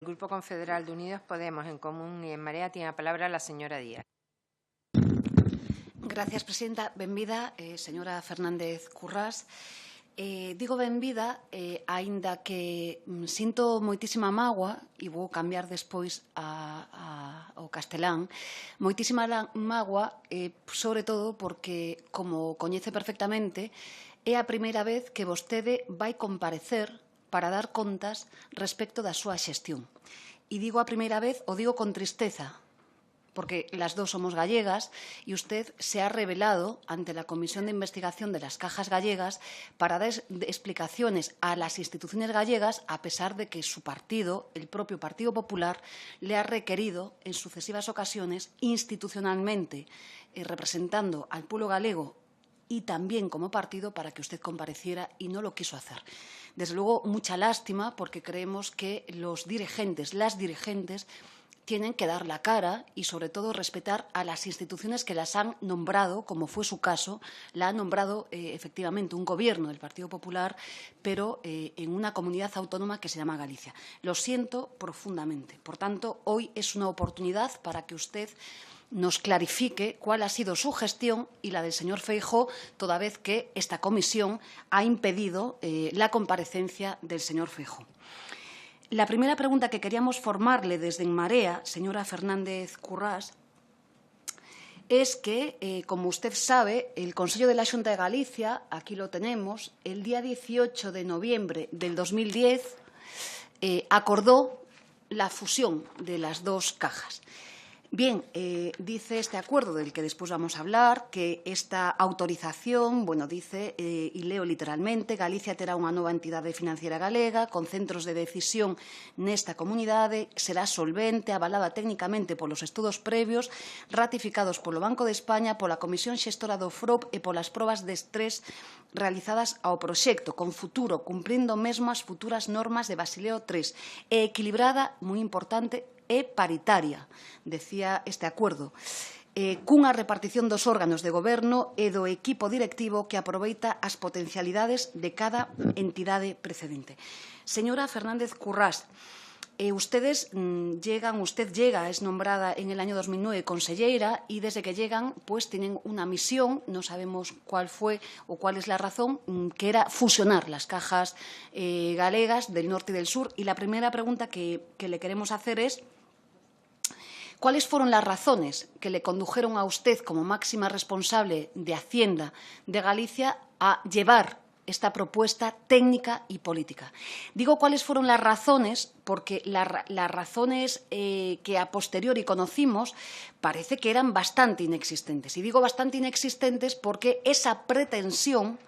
Grupo Confederal de Unidos Podemos, En Común y En Marea, tiene a palabra la señora Díaz. Gracias, presidenta. Benvida, señora Fernández Currás. Digo benvida, aínda que sinto moitísima mágoa, e vou cambiar despois ao castelán, moitísima mágoa, sobre todo porque, como coñece perfectamente, é a primeira vez que vostede vai comparecer para dar contas respecto da súa xestión. E digo a primeira vez, o digo con tristeza, porque las dos somos gallegas y usted se ha revelado ante la Comisión de Investigación de las Cajas Gallegas para dar explicaciones a las instituciones gallegas, a pesar de que su partido, el propio Partido Popular, le ha requerido en sucesivas ocasiones institucionalmente, representando al pueblo galego y también como partido, para que usted compareciera y no lo quiso hacer. Desde luego, mucha lástima, porque creemos que los dirigentes, las dirigentes, tienen que dar la cara y, sobre todo, respetar a las instituciones que las han nombrado, como fue su caso. La ha nombrado, efectivamente, un gobierno del Partido Popular, pero en una comunidad autónoma que se llama Galicia. Lo siento profundamente. Por tanto, hoy es una oportunidad para que usted nos clarifique cuál ha sido su gestión y la del señor Feijóo, toda vez que esta comisión ha impedido la comparecencia del señor Feijóo. La primera pregunta que queríamos formarle desde En Marea, señora Fernández Currás, es que, como usted sabe, el Consello de la Xunta de Galicia, aquí lo tenemos, el día 18 de noviembre del 2010, acordó la fusión de las dos cajas. Bien, dice este acuerdo, del que después vamos a hablar, que esta autorización, bueno, dice, y leo literalmente, Galicia terá unha nova entidade financiera galega con centros de decisión nesta comunidade, será solvente, avalada técnicamente polos estudos previos, ratificados polo Banco de España, pola Comisión Xestora do FROP e polas probas de estrés realizadas ao proxecto, con futuro, cumprindo mesmo as futuras normas de Basileo III, e equilibrada, moi importante, e paritaria, decía este acuerdo, cunha repartición dos órganos de goberno e do equipo directivo que aproveita as potencialidades de cada entidade precedente. Señora Fernández Currás, usted llega, es nombrada en el año 2009 consellera y desde que llegan pues tienen una misión, no sabemos cuál fue o cuál es la razón, que era fusionar las cajas galegas del norte y del sur. Y la primera pregunta que le queremos hacer es: ¿cuáles fueron las razones que le condujeron a usted, como máxima responsable de Hacienda de Galicia, a llevar esta propuesta técnica y política? Digo cuáles fueron las razones, porque las razones que a posteriori conocimos parece que eran bastante inexistentes. Y digo bastante inexistentes porque esa pretensión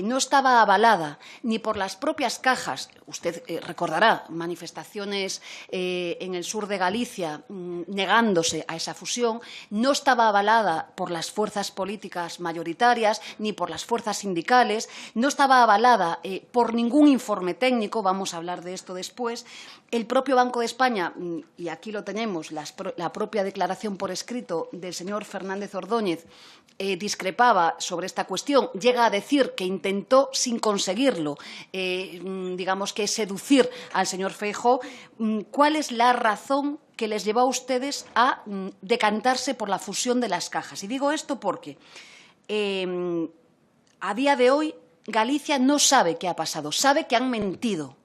no estaba avalada ni por las propias cajas. Usted recordará manifestaciones en el sur de Galicia negándose a esa fusión. No estaba avalada por las fuerzas políticas mayoritarias ni por las fuerzas sindicales. No estaba avalada por ningún informe técnico. Vamos a hablar de esto después. El propio Banco de España, y aquí lo tenemos, la propia declaración por escrito del señor Fernández Ordóñez, discrepaba sobre esta cuestión. Llega a decir que intentó, sin conseguirlo, digamos que seducir al señor Feijóo. ¿Cuál es la razón que les llevó a ustedes a decantarse por la fusión de las cajas? Y digo esto porque a día de hoy Galicia no sabe qué ha pasado, sabe que han mentido.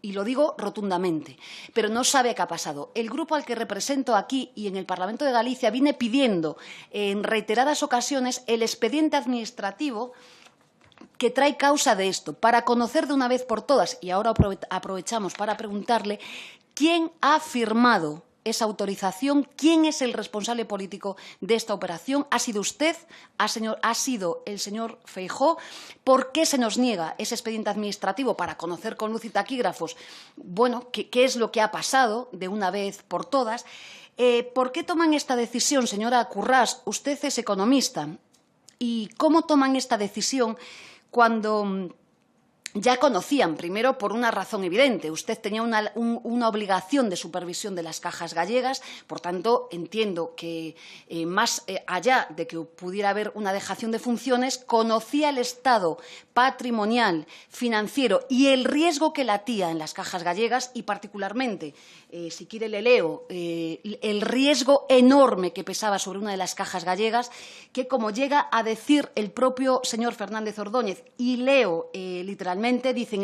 Y lo digo rotundamente, pero no sabe qué ha pasado. El grupo al que represento aquí y en el Parlamento de Galicia viene pidiendo en reiteradas ocasiones el expediente administrativo que trae causa de esto, para conocer de una vez por todas, y ahora aprovechamos para preguntarle, ¿quién ha firmado esa autorización? ¿Quién es el responsable político de esta operación? ¿Ha sido usted? ¿Ha sido el señor Feijóo? ¿Por qué se nos niega ese expediente administrativo para conocer con luz y taquígrafos, bueno, qué es lo que ha pasado de una vez por todas? ¿Por qué toman esta decisión, señora Currás? Usted es economista. ¿Y cómo toman esta decisión cuando ya conocían, primero por una razón evidente. Usted tenía una obligación de supervisión de las cajas gallegas, por tanto, entiendo que más allá de que pudiera haber una dejación de funciones, conocía el estado patrimonial, financiero y el riesgo que latía en las cajas gallegas y, particularmente, si quiere le leo, el riesgo enorme que pesaba sobre una de las cajas gallegas, que, como llega a decir el propio señor Fernández Ordóñez, y leo literalmente, dice, en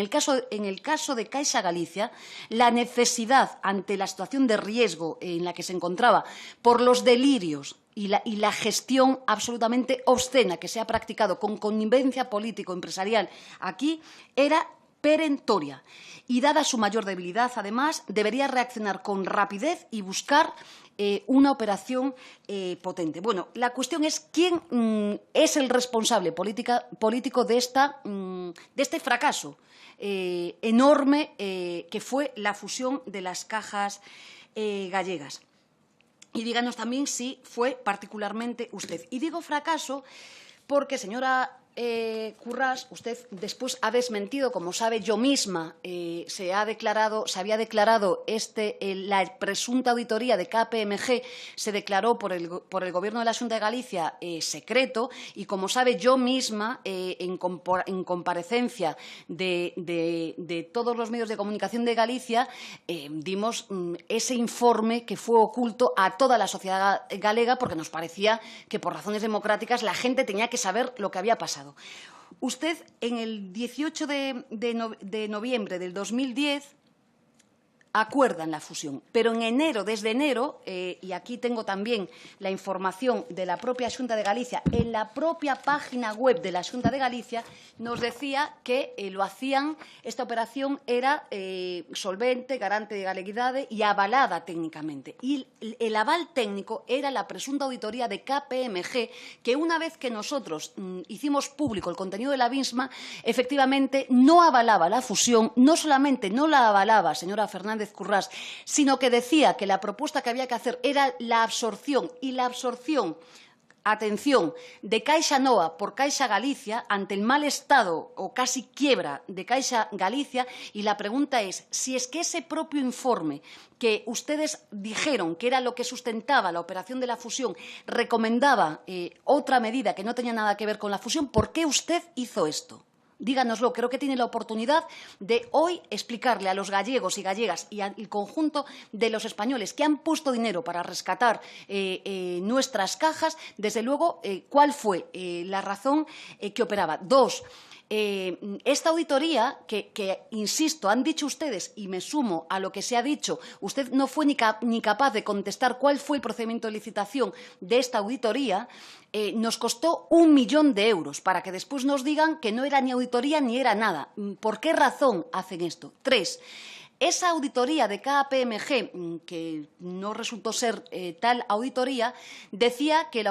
el caso de Caixa Galicia, la necesidad ante la situación de riesgo en la que se encontraba por los delirios y la gestión absolutamente obscena que se ha practicado con connivencia político-empresarial aquí era perentoria. Y dada su mayor debilidad, además, debería reaccionar con rapidez y buscar una operación potente. Bueno, la cuestión es quién es el responsable político de este fracaso enorme que fue la fusión de las cajas gallegas. Y díganos también si fue particularmente usted. Y digo fracaso porque, señora Currás, usted después ha desmentido, como sabe, yo misma se había declarado la presunta auditoría de KPMG se declaró por el Gobierno de la Xunta de Galicia secreto, y como sabe, yo misma en comparecencia de todos los medios de comunicación de Galicia dimos ese informe que fue oculto a toda la sociedad galega porque nos parecía que por razones democráticas la gente tenía que saber lo que había pasado. Usted, en el 18 de noviembre del 2010, acuerdan la fusión, pero en enero, desde enero, y aquí tengo también la información de la propia Xunta de Galicia, en la propia página web de la Xunta de Galicia, nos decía que lo hacían, esta operación era solvente, garante de galeguidade y avalada técnicamente. Y el aval técnico era la presunta auditoría de KPMG, que una vez que nosotros hicimos público el contenido de la misma, efectivamente no avalaba la fusión, no solamente no la avalaba, señora Fernández Currás, sino que decía que la propuesta que había que hacer era la absorción atención, de Caixa Nova por Caixa Galicia ante el mal estado o casi quiebra de Caixa Galicia, y la pregunta es si es que ese propio informe que ustedes dijeron que era lo que sustentaba la operación de la fusión recomendaba otra medida que no tenía nada que ver con la fusión, ¿por qué usted hizo esto? Díganoslo, creo que tiene la oportunidad de hoy explicarle a los gallegos y gallegas y al conjunto de los españoles que han puesto dinero para rescatar nuestras cajas, desde luego, cuál fue la razón que operaba. Dos, esta auditoría, que, insisto, han dicho ustedes, y me sumo a lo que se ha dicho, usted no fue ni capaz de contestar cuál fue el procedimiento de licitación de esta auditoría, nos costó 1 millón de euros, para que después nos digan que no era ni auditoría ni era nada. ¿Por qué razón hacen esto? Tres, esa auditoría de KPMG, que no resultó ser tal auditoría, decía que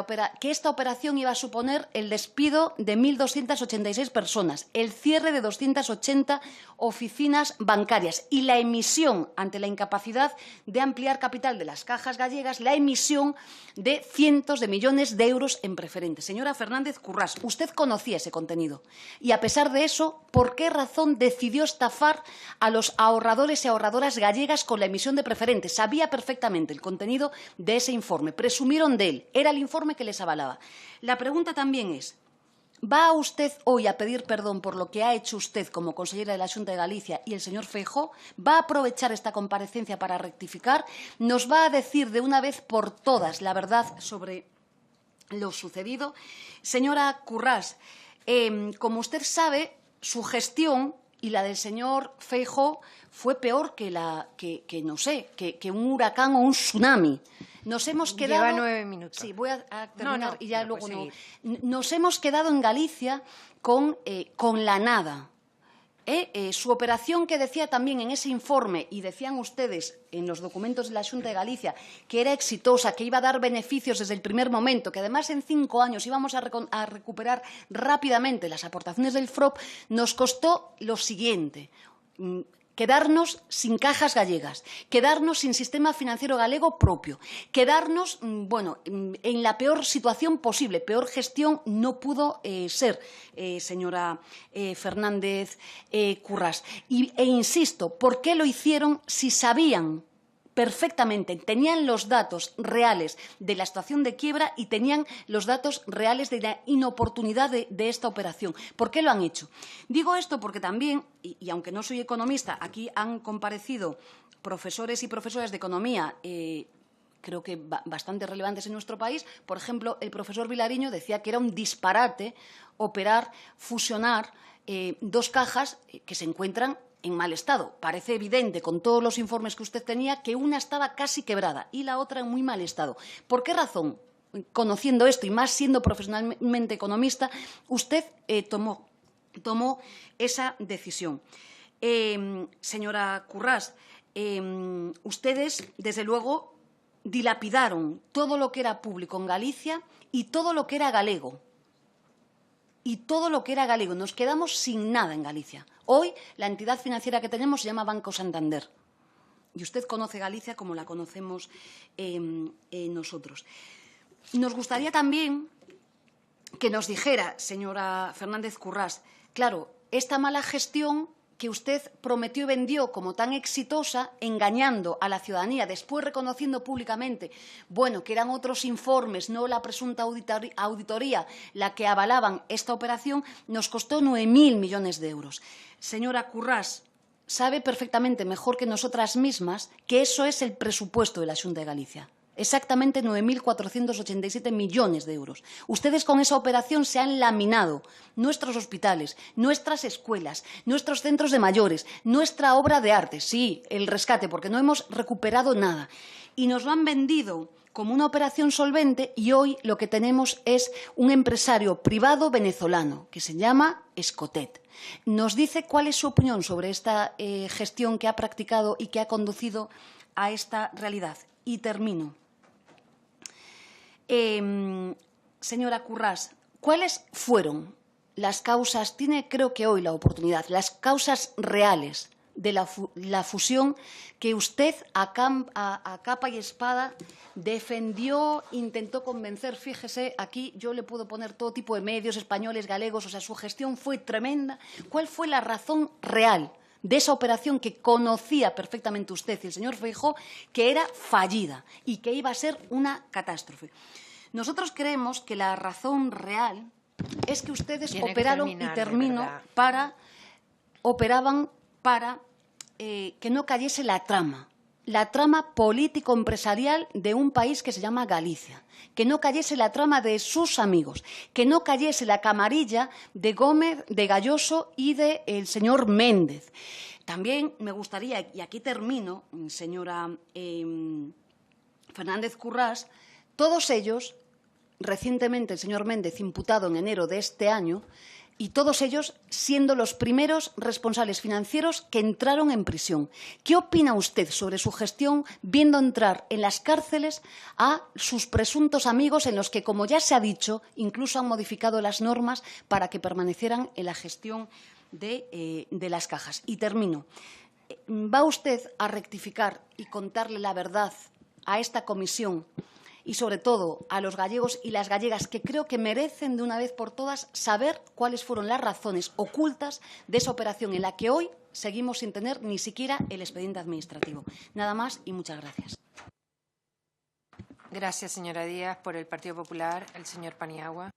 esta operación iba a suponer el despido de 1.286 personas, el cierre de 280 oficinas bancarias y la emisión, ante la incapacidad de ampliar capital de las cajas gallegas, la emisión de cientos de millones de euros en preferentes. Señora Fernández Currás, usted conocía ese contenido y, a pesar de eso, ¿por qué razón decidió estafar a los ahorradores y ahorradoras gallegas con la emisión de preferentes? Sabía perfectamente el contenido de ese informe, presumieron de él, era el informe que les avalaba. La pregunta también es, ¿va usted hoy a pedir perdón por lo que ha hecho usted como consellera de la Xunta de Galicia y el señor Feijóo? ¿Va a aprovechar esta comparecencia para rectificar? ¿Nos va a decir de una vez por todas la verdad sobre lo sucedido? Señora Currás, como usted sabe, su gestión y la del señor Feijóo fue peor que un huracán o un tsunami. Nos hemos quedado... Lleva 9 minutos. Sí, voy a terminar y ya luego no. seguir. Nos hemos quedado en Galicia con la nada. Su operación, que decía también en ese informe, y decían ustedes en los documentos de la Xunta de Galicia, que era exitosa, que iba a dar beneficios desde el primer momento, que además en 5 años íbamos a recuperar rápidamente las aportaciones del FROP, nos costó lo siguiente: quedarnos sin cajas gallegas, quedarnos sin sistema financiero galego propio, quedarnos, bueno, en la peor situación posible. Peor gestión no pudo ser, señora Fernández Currás. E insisto, ¿por qué lo hicieron si sabían perfectamente, tenían los datos reales de la situación de quiebra y tenían los datos reales de la inoportunidad de esta operación? ¿Por qué lo han hecho? Digo esto porque también, y aunque no soy economista, aquí han comparecido profesores y profesoras de economía creo que bastante relevantes en nuestro país. Por ejemplo, el profesor Vilariño decía que era un disparate fusionar dos cajas que se encuentran en mal estado. Parece evidente, con todos los informes que usted tenía, que una estaba casi quebrada y la otra en muy mal estado. ¿Por qué razón, conociendo esto y más siendo profesionalmente economista, usted tomó esa decisión? Señora Currás, ustedes, desde luego, dilapidaron todo lo que era público en Galicia y todo lo que era galego. Nos quedamos sin nada en Galicia. Hoy, la entidad financiera que tenemos se llama Banco Santander. Y usted conoce Galicia como la conocemos nosotros. Nos gustaría también que nos dijera, señora Fernández Currás, claro, esta mala gestión que usted prometió y vendió como tan exitosa, engañando a la ciudadanía, después reconociendo públicamente, bueno, que eran otros informes, no la presunta auditoría, la que avalaban esta operación, nos costó 9.000 millones de euros. Señora Currás, sabe perfectamente, mejor que nosotras mismas, que eso es el presupuesto de la Xunta de Galicia. Exactamente 9.487 millones de euros. Ustedes con esa operación se han laminado nuestros hospitales, nuestras escuelas, nuestros centros de mayores, nuestra obra de arte, sí, el rescate, porque no hemos recuperado nada. Y nos lo han vendido como una operación solvente y hoy lo que tenemos es un empresario privado venezolano que se llama Escotet. Nos dice cuál es su opinión sobre esta gestión que ha practicado y que ha conducido a esta realidad. Y termino. Señora Currás, ¿cuáles fueron las causas? Tiene, creo que hoy, la oportunidad, las causas reales de la fusión que usted a capa y espada defendió, intentó convencer. Fíjese, aquí yo le puedo poner todo tipo de medios españoles, galegos, o sea, su gestión fue tremenda. ¿Cuál fue la razón real de esa operación que conocía perfectamente usted y el señor Feijóo, que era fallida y que iba a ser una catástrofe? Nosotros creemos que la razón real es que ustedes operaron, y termino, operaban para que no cayese la trama político-empresarial de un país que se llama Galicia, que no cayese la trama de sus amigos, que no cayese la camarilla de Gómez, de Galloso y del señor Méndez. También me gustaría, y aquí termino, señora Fernández Currás, todos ellos, recientemente el señor Méndez imputado en enero de este año, y todos ellos siendo los primeros responsables financieros que entraron en prisión. ¿Qué opina usted sobre su gestión viendo entrar en las cárceles a sus presuntos amigos en los que, como ya se ha dicho, incluso han modificado las normas para que permanecieran en la gestión de las cajas? Y termino. ¿Va usted a rectificar y contarle la verdad a esta comisión y, sobre todo, a los gallegos y las gallegas, que creo que merecen de una vez por todas saber cuáles fueron las razones ocultas de esa operación en la que hoy seguimos sin tener ni siquiera el expediente administrativo? Nada más y muchas gracias. Gracias, señora Díaz. Por el Partido Popular, el señor Paniagua.